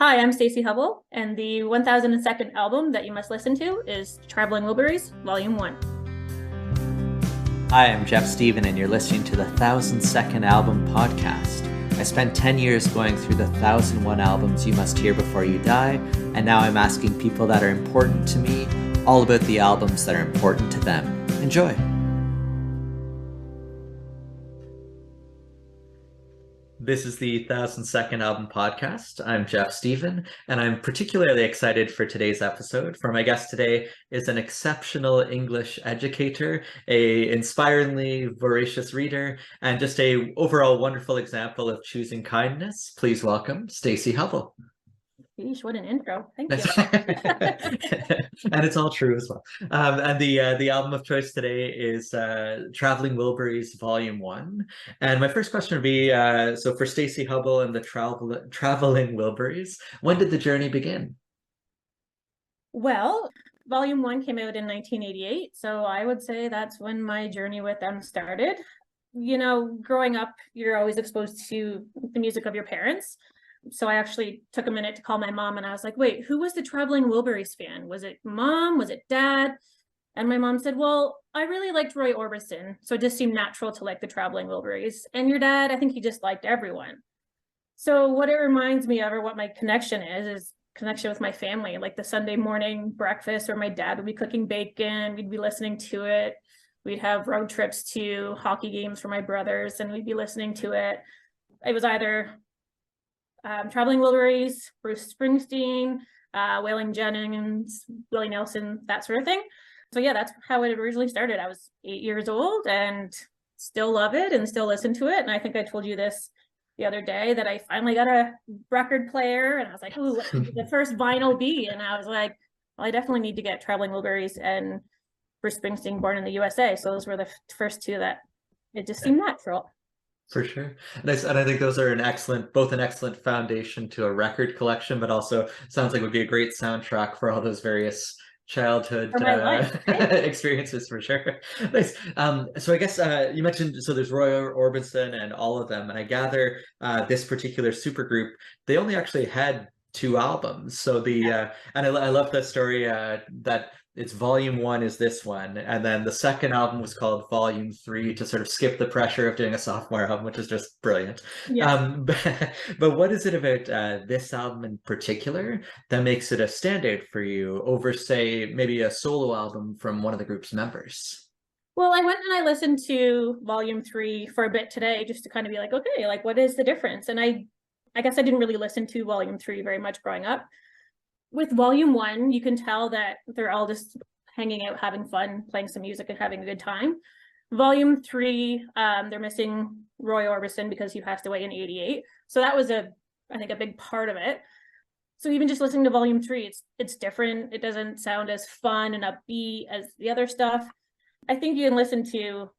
Hi, I'm Steacy Hubble, and the 1002nd album that you must listen to is Traveling Wilburys, Volume 1. Hi, I'm Jeff Stephen, and you're listening to the 1002nd Album podcast. I spent 10 years going through the 1001 albums you must hear before you die, and now I'm asking people that are important to me all about the albums that are important to them. Enjoy! This is the 1002nd Album podcast. I'm Jeff Stephen, and I'm particularly excited for today's episode. For my guest today is an exceptional English educator, a inspiringly voracious reader, and just a overall wonderful example of choosing kindness. Please welcome Steacy Hubble. Yeesh, what an intro. Thank you. And it's all true as well. And the album of choice today is Traveling Wilburys Volume 1. And my first question would be, so for Steacy Hubble and the Traveling Wilburys, when did the journey begin? Well, Volume 1 came out in 1988, so I would say that's when my journey with them started. You know, growing up, you're always exposed to the music of your parents. So I actually took a minute to call my mom and I was like, wait, who was the Traveling Wilburys fan? Was it mom? Was it dad? And my mom said, well, I really liked Roy Orbison. So it just seemed natural to like the Traveling Wilburys. And your dad, I think he just liked everyone. So what it reminds me of, or what my connection is connection with my family, like the Sunday morning breakfast where my dad would be cooking bacon. We'd be listening to it. We'd have road trips to hockey games for my brothers and we'd be listening to it. It was either Traveling Wilburys, Bruce Springsteen, Waylon Jennings, Willie Nelson, that sort of thing. So yeah, that's how it originally started. I was 8 years old and still love it and still listen to it. And I think I told you this the other day that I finally got a record player and I was like, ooh, what could the first vinyl be? And I was like, well, I definitely need to get Traveling Wilburys and Bruce Springsteen, Born in the USA. So those were the first two that it just seemed natural. For sure. And I think those are both an excellent foundation to a record collection, but also sounds like it would be a great soundtrack for all those various childhood experiences for sure. Nice. So I guess you mentioned, so there's Roy Orbison and all of them, and I gather this particular supergroup, they only actually had 2 albums. So and I love the story that it's Volume 1 is this one, and then the second album was called Volume 3 to sort of skip the pressure of doing a sophomore album, which is just brilliant. Yeah. But what is it about this album in particular that makes it a standout for you over, say, maybe a solo album from one of the group's members? Well, I went and I listened to Volume 3 for a bit today just to kind of be like, okay, like what is the difference? And I guess I didn't really listen to Volume 3 very much growing up. With Volume 1, you can tell that they're all just hanging out, having fun, playing some music and having a good time. Volume 3, they're missing Roy Orbison because he passed away in '88. So that was I think a big part of it. So even just listening to Volume 3, it's different. It doesn't sound as fun and upbeat as the other stuff. I think you can listen to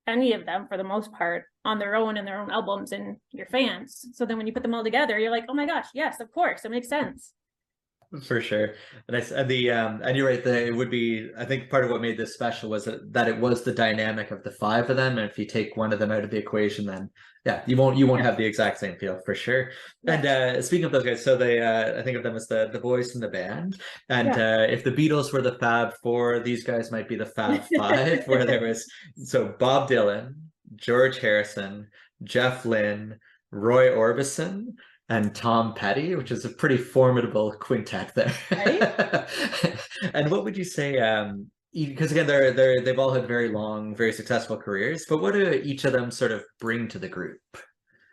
any of them for the most part on their own and their own albums and your fans. So then when you put them all together, you're like, oh my gosh, yes, of course, it makes sense. For sure. And and you're right, it would be, I think part of what made this special was that it was the dynamic of the 5 of them. And if you take one of them out of the equation, then yeah, you won't have the exact same feel for sure. Yeah. And speaking of those guys, so they I think of them as the boys in the band. And if the Beatles were the Fab 4, these guys might be the Fab 5, where there was Bob Dylan, George Harrison, Jeff Lynne, Roy Orbison, and Tom Petty, which is a pretty formidable quintet there. Right? And what would you say, because again, they've all had very long, very successful careers, but what do each of them sort of bring to the group?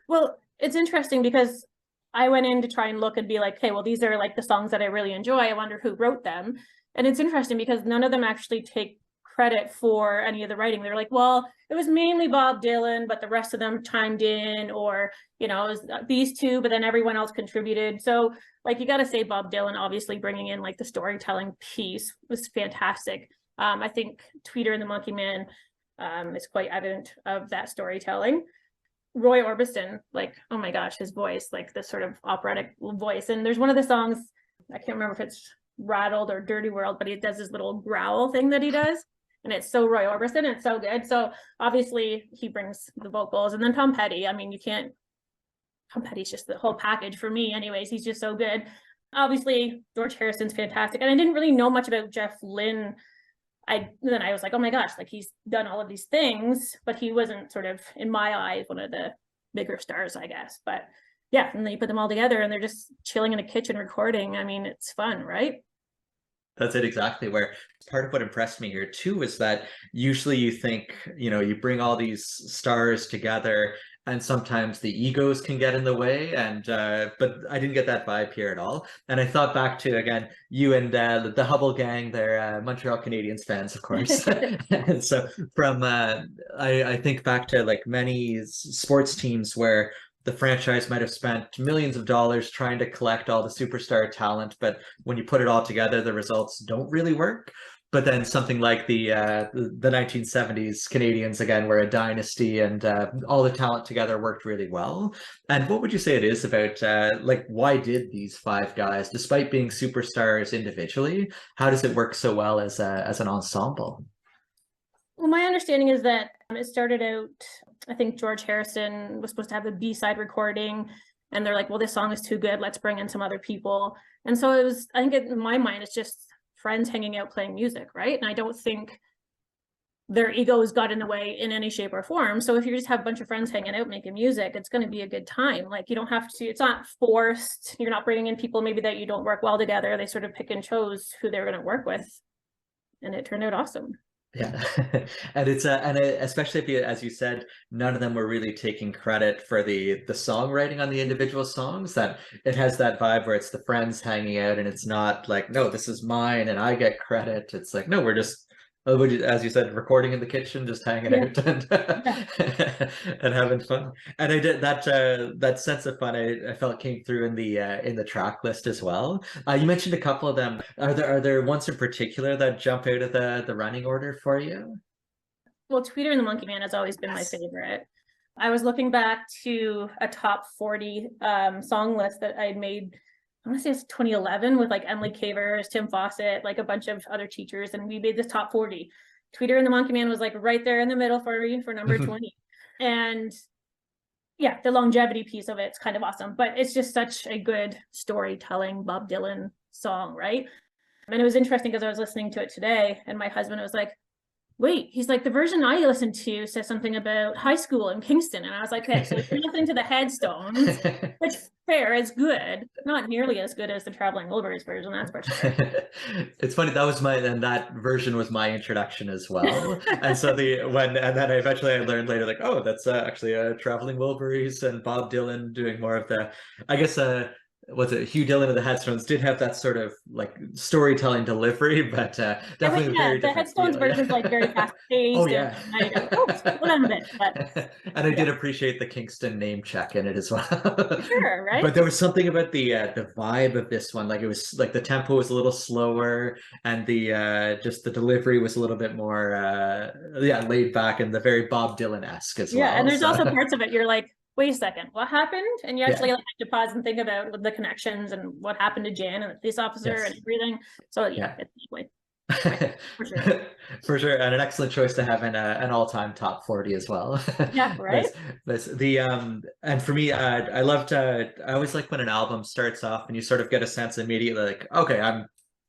Well, it's interesting because I went in to try and look and be like, okay, well, these are like the songs that I really enjoy. I wonder who wrote them. And it's interesting because none of them actually take credit for any of the writing. They're like, well, it was mainly Bob Dylan, but the rest of them chimed in, or, you know, it was these 2, but then everyone else contributed. So like, you got to say Bob Dylan, obviously bringing in like the storytelling piece was fantastic. I think Tweeter and the Monkey Man is quite evident of that storytelling. Roy Orbison, like, oh my gosh, his voice, like this sort of operatic voice. And there's one of the songs, I can't remember if it's Rattled or Dirty World, but he does this little growl thing that he does. And it's so Roy Orbison, it's so good. So obviously he brings the vocals. And then Tom Petty, I mean, you can't Tom Petty's just the whole package for me anyways. He's just so good. Obviously, George Harrison's fantastic. And I didn't really know much about Jeff Lynne. Then I was like, oh my gosh, like he's done all of these things, but he wasn't sort of, in my eyes, one of the bigger stars, I guess. But yeah, and then you put them all together and they're just chilling in a kitchen recording. I mean, it's fun, right? That's it exactly. Where part of what impressed me here too is that usually you think, you bring all these stars together and sometimes the egos can get in the way, and but I didn't get that vibe here at all. And I thought back to, again, you and the Hubble gang, they're Montreal Canadiens fans, of course. And so from I think back to like many sports teams where the franchise might have spent millions of dollars trying to collect all the superstar talent, but when you put it all together, the results don't really work. But then something like the 1970s Canadiens, again, were a dynasty, and all the talent together worked really well. And what would you say it is about, like, why did these five guys, despite being superstars individually, how does it work so well as an ensemble? Well, my understanding is that it started out, I think George Harrison was supposed to have a B-side recording, and they're like, well, this song is too good, let's bring in some other people. And so it was, I think in my mind, it's just friends hanging out playing music, right? And I don't think their egos got in the way in any shape or form. So if you just have a bunch of friends hanging out making music, it's going to be a good time. Like, you don't have to, it's not forced. You're not bringing in people maybe that you don't work well together. They sort of pick and chose who they're going to work with, and it turned out awesome. Yeah. And it's especially if you, as you said, none of them were really taking credit for the songwriting on the individual songs, that it has that vibe where it's the friends hanging out, and it's not like, no, this is mine and I get credit. It's like, no, we're just, as you said, recording in the kitchen, just hanging out and and having fun. And I did that sense of fun, I felt came through in the track list as well. You mentioned a couple of them. Are there ones in particular that jump out of the running order for you? Well, Tweeter and the Monkey Man has always been my favorite. I was looking back to a top 40 song list that I'd made, I want to say it's 2011, with like Emily Cavers, Tim Fawcett, like a bunch of other teachers, and we made this top 40. Tweeter and the Monkey Man was like right there in the middle for me for number 20. And yeah, the longevity piece of it's kind of awesome, but it's just such a good storytelling Bob Dylan song, right? And it was interesting because I was listening to it today, and my husband was like, wait, he's like, the version I listened to says something about high school in Kingston. And I was like, okay, so if you're listening to the Headstones, which fair, is good, not nearly as good as the Traveling Wilburys version, that's for sure. It's funny, that version was my introduction as well. And so then I eventually learned later, like, oh, that's actually Traveling Wilburys and Bob Dylan doing more of the, I guess, was it Hugh Dillon of the Headstones did have that sort of like storytelling delivery, but definitely very the Headstones version is like very fast paced. Oh yeah, and I did appreciate the Kingston name check in it as well. Sure, right? But there was something about the vibe of this one, like it was like the tempo was a little slower, and the just the delivery was a little bit more laid back, and the very Bob Dylan-esque as well. Yeah, and there's also parts of it you're like, wait a second, what happened? And you actually like have to pause and think about the connections and what happened to Jan and the police officer and everything. So yeah. It's for sure. For sure, and an excellent choice to have in an all-time top 40 as well. Yeah, right. And for me, I loved. I always like when an album starts off and you sort of get a sense immediately, like, okay,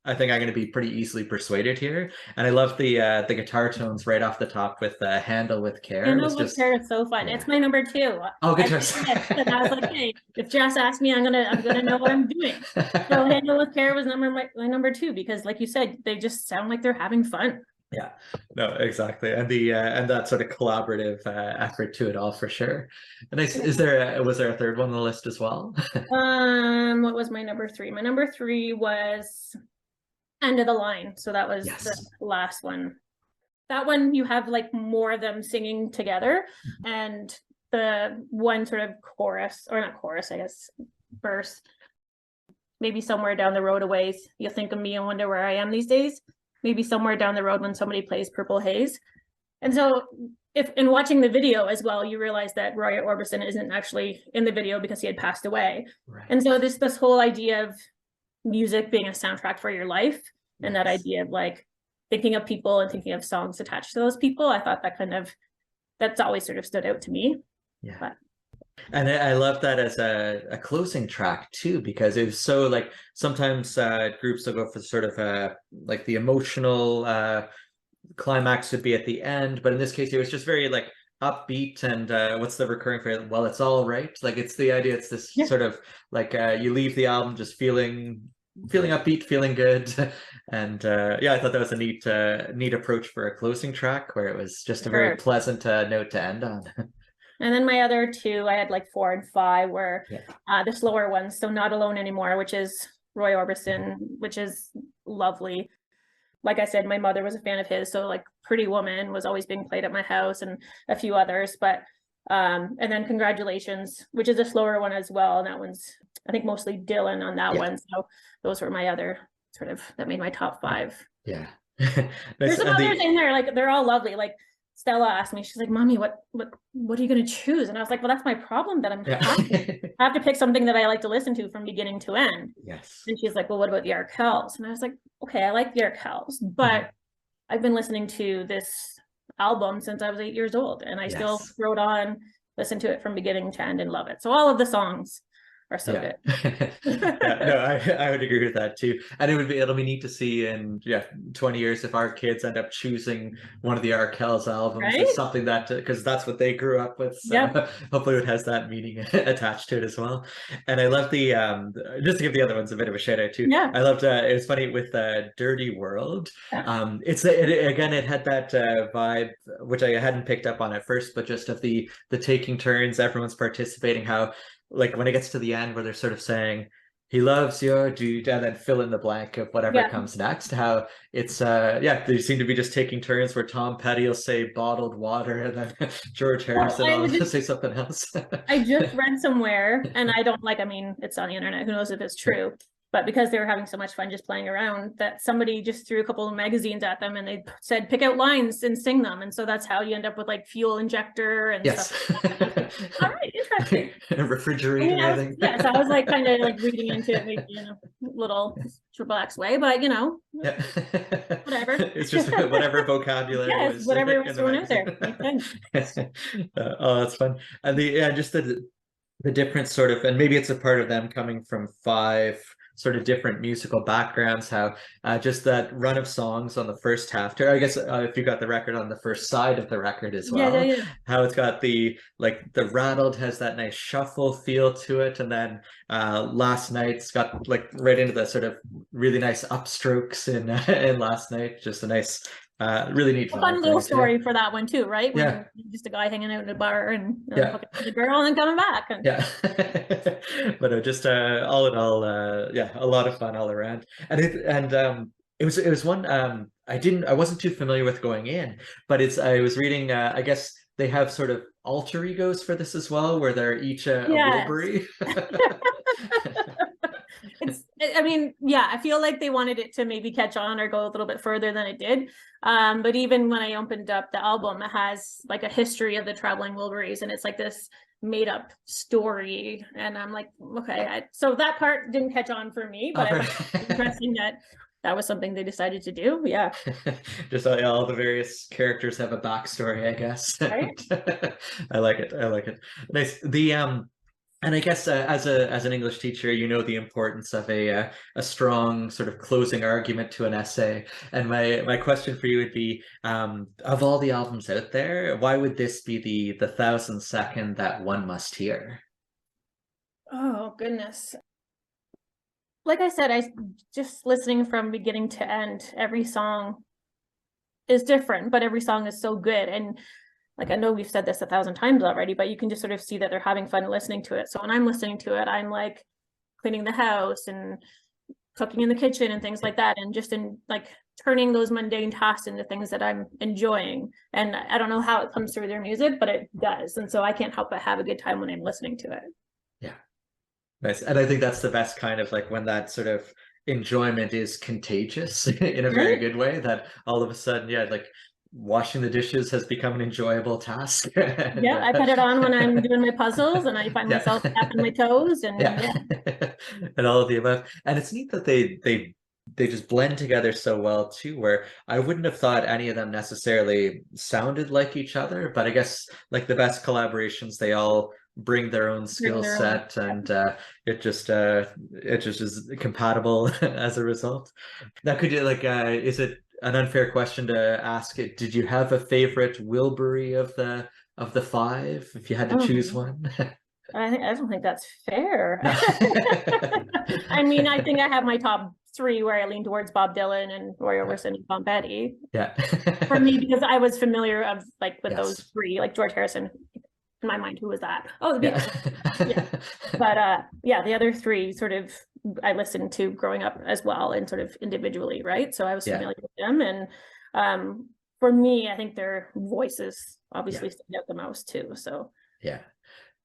I think I'm going to be pretty easily persuaded here. And I love the guitar tones right off the top with Handle with Care. Handle with Care is so fun. Yeah. It's my number 2. Oh, good choice. And I was like, hey, if Jess asked me, I'm gonna know what I'm doing. So Handle with Care was my number 2, because like you said, they just sound like they're having fun. Yeah, no, exactly, and and that sort of collaborative effort to it all, for sure. And was there a third one on the list as well? What was my number 3? My number 3 was End of the Line. So that was the last one. That one, you have like more of them singing together, and the one sort of chorus, or not chorus, I guess, verse, maybe somewhere down the road a ways, you'll think of me and wonder where I am these days. Maybe somewhere down the road when somebody plays Purple Haze. And so if in watching the video as well, you realize that Roy Orbison isn't actually in the video because he had passed away. Right. And so this whole idea of music being a soundtrack for your life, and that idea of like thinking of people and thinking of songs attached to those people, I thought that's always sort of stood out to me. Yeah. But And I love that as a closing track too, because it was so like sometimes groups will go for sort of like the emotional climax would be at the end, but in this case it was just very like upbeat and what's the recurring phrase? Well, it's all right. Like it's the idea, it's this Yeah. sort of like you leave the album just feeling upbeat, feeling good. And yeah, I thought that was a neat approach for a closing track where it was just a very Sure. pleasant note to end on. And then my other two, I had like 4 and 5 were Yeah. the slower ones. So Not Alone Anymore, which is Roy Orbison, which is lovely. Like I said, my mother was a fan of his, so like Pretty Woman was always being played at my house and a few others. But and then Congratulations, which is a slower one as well. And that one's, I think, mostly Dylan on that Yeah. one. So those were my other sort of, that made my top 5. Yeah. There's some others in there, like they're all lovely. Like Stella asked me, she's like, "Mommy, what are you gonna choose?" And I was like, "Well, that's my problem, that I have to pick something that I like to listen to from beginning to end." Yes. And she's like, "Well, what about the Arkells?" And I was like, "Okay, I like the Arkells, but I've been listening to this album since I was 8 years old, and I still throw it on, listen to it from beginning to end, and love it. So all of the songs are so good." No, I would agree with that too. And it'll be neat to see in 20 years if our kids end up choosing one of the Arkells albums. Right? It's something that, because that's what they grew up with. So hopefully it has that meaning attached to it as well. And I love the just to give the other ones a bit of a shout out too. Yeah. I loved it was funny with Dirty World. Again, it had that vibe which I hadn't picked up on at first, but just of the taking turns, everyone's participating, how like when it gets to the end where they're sort of saying he loves your dude and then fill in the blank of whatever comes next, how it's they seem to be just taking turns where Tom Petty will say bottled water and then George Harrison will say something else. I just read somewhere, and I don't like, I mean, it's on the internet, who knows if it's true, but because they were having so much fun just playing around, that somebody just threw a couple of magazines at them and they said, pick out lines and sing them. And so that's how you end up with like fuel injector and stuff. All right, interesting. Refrigerator, I think. So I was like kind of like reading into it, maybe in a little relaxed way, but whatever. It's just whatever vocabulary. Yes, whatever was thrown out there. Oh, that's fun. And just the different sort of, and maybe it's a part of them coming from 5 sort of different musical backgrounds, how just that run of songs on the first half, I guess if you got the record on the first side of the record as well, how it's got the rattled has that nice shuffle feel to it, and then Last Night's got like right into the sort of really nice upstrokes in Last Night, just a nice really neat, fun little story for that one too, right? When just a guy hanging out in a bar and the girl and then coming back. But just all in all, a lot of fun all around. And it was one I wasn't too familiar with going in, but I was reading I guess they have sort of alter egos for this as well, where they're each a Wilbury. I feel like they wanted it to maybe catch on or go a little bit further than it did. But even when I opened up the album, it has like a history of the traveling Wilburys, and it's like this made up story. And I'm like, okay, so that part didn't catch on for me, but I thought it was interesting that was something they decided to do. Yeah. Just all the various characters have a backstory, I guess. Right? I like it. Nice. And I guess as an English teacher, the importance of a strong sort of closing argument to an essay. And my question for you would be, of all the albums out there, why would this be the 1,000-second that one must hear? Oh, goodness. Like I said, I just listening from beginning to end, every song is different, but every song is so good. And like, I know we've said this 1,000 times already, but you can just sort of see that they're having fun listening to it. So when I'm listening to it, I'm like cleaning the house and cooking in the kitchen and things like that. And just in like turning those mundane tasks into things that I'm enjoying. And I don't know how it comes through their music, but it does. And so I can't help but have a good time when I'm listening to it. Yeah. Nice. And I think that's the best kind of like when that sort of enjoyment is contagious in a very good way, that all of a sudden, like washing the dishes has become an enjoyable task. I put it on when I'm doing my puzzles and I find myself tapping my toes and and all of the above. And it's neat that they just blend together so well too, where I wouldn't have thought any of them necessarily sounded like each other, but I guess like the best collaborations, they all bring their own skill their own- set, and it just is compatible as a result. Now, could you like is it an unfair question to ask it? Did you have a favorite Wilbury of the five if you had to choose one? I don't think that's fair. No. I mean, I think I have my top three where I lean towards Bob Dylan and Roy Orbison and Tom Petty. Yeah. For me, because I was familiar of like with Yes. those three, like George Harrison. In my mind, who was that? Oh, the Yeah. Beatles. Yeah. But yeah, the other three sort of I listened to growing up as well, and sort of individually, right? So I was familiar with them, and for me, I think their voices obviously stand out the most too. So yeah.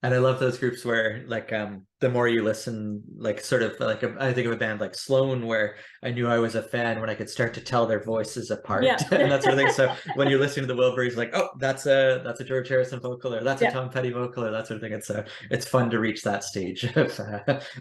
And I love those groups where like the more you listen, like sort of like I think of a band like Sloan, where I knew I was a fan when I could start to tell their voices apart and that sort of thing. So when you're listening to the Wilburys, like, oh, that's a George Harrison vocal, or that's a Tom Petty vocal, or that sort of thing. It's fun to reach that stage of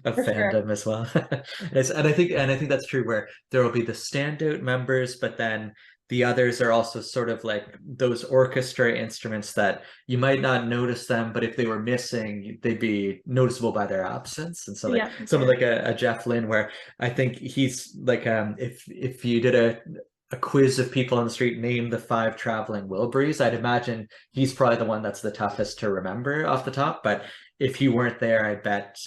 fandom as well. And I think that's true, where there will be the standout members, but then the others are also sort of like those orchestra instruments that you might not notice them, but if they were missing, they'd be noticeable by their absence. And so like someone like a Jeff Lynne, where I think he's like, if you did a quiz of people on the street, name the 5 traveling Wilburys, I'd imagine he's probably the one that's the toughest to remember off the top. But if he weren't there, I bet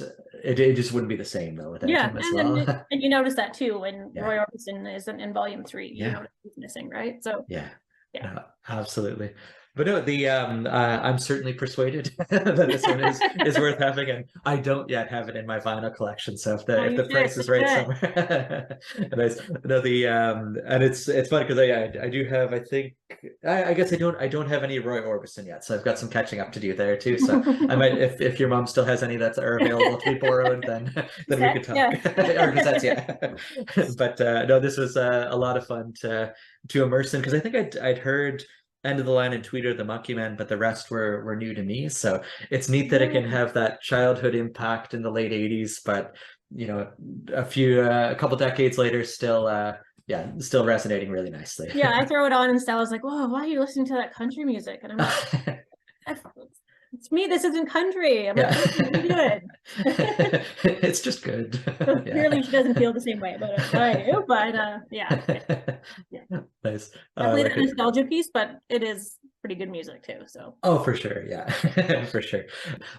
it just wouldn't be the same though without him as well. And you notice that too when Roy Orbison is in volume 3. You know he's missing, right? So yeah, no, absolutely. But no, the I'm certainly persuaded that this one is worth having, and I don't yet have it in my vinyl collection. So if the price is right somewhere, nice. No, and it's funny because I do have, I think I guess I don't have any Roy Orbison yet, so I've got some catching up to do there too. So I might, if your mom still has any that are available to be borrowed, then we could talk. Or cassettes, yeah. But no, this was a lot of fun to immerse in, because I think I'd heard End of the Line and Tweeter the Monkey Man, but the rest were new to me. So it's neat that it can have that childhood impact in the late 80s, but you know, a couple decades later, still resonating really nicely. Yeah, I throw it on and Stella's like, "Whoa, why are you listening to that country music?" And I'm like, "It's me. This isn't country." I'm like, "Good." It's just good. So clearly, she doesn't feel the same way about it. I do, but yeah. Nice. Definitely the nostalgia piece, but it is pretty good music too. So. Oh, for sure, yeah, for sure.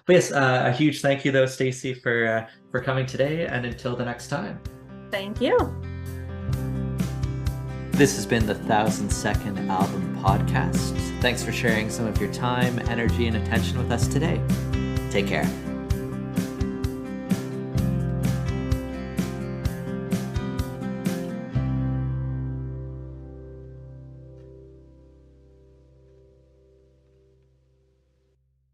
But yes, a huge thank you though, Steacy, for coming today, and until the next time. Thank you. This has been the 1000-Second Album Podcast. Thanks for sharing some of your time, energy, and attention with us today. Take care.